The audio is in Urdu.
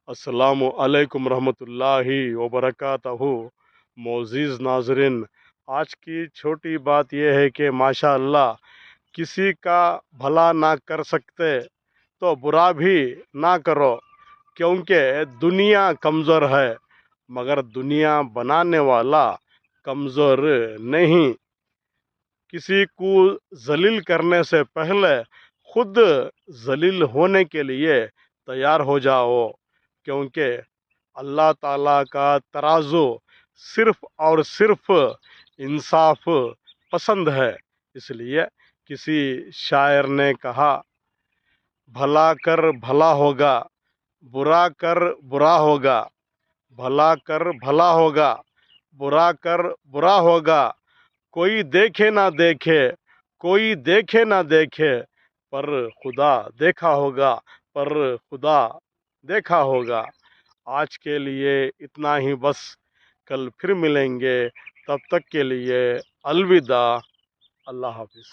السلام علیکم رحمۃ اللہ وبرکاتہ۔ معزز ناظرین، آج کی چھوٹی بات یہ ہے کہ ماشاء اللہ کسی کا بھلا نہ کر سکتے تو برا بھی نہ کرو، کیونکہ دنیا کمزور ہے مگر دنیا بنانے والا کمزور نہیں۔ کسی کو ذلیل کرنے سے پہلے خود ذلیل ہونے کے لیے تیار ہو جاؤ، کیونکہ اللہ تعالیٰ کا ترازو صرف اور صرف انصاف پسند ہے۔ اس لیے کسی شاعر نے کہا، بھلا کر بھلا ہوگا، برا کر برا ہوگا، بھلا کر بھلا ہوگا، برا کر برا ہوگا، کوئی دیکھے نہ دیکھے، کوئی دیکھے نہ دیکھے، پر خدا دیکھا ہوگا، پر خدا دیکھا ہوگا۔ آج کے لیے اتنا ہی بس، کل پھر ملیں گے، تب تک کے لیے الوداع، اللہ حافظ۔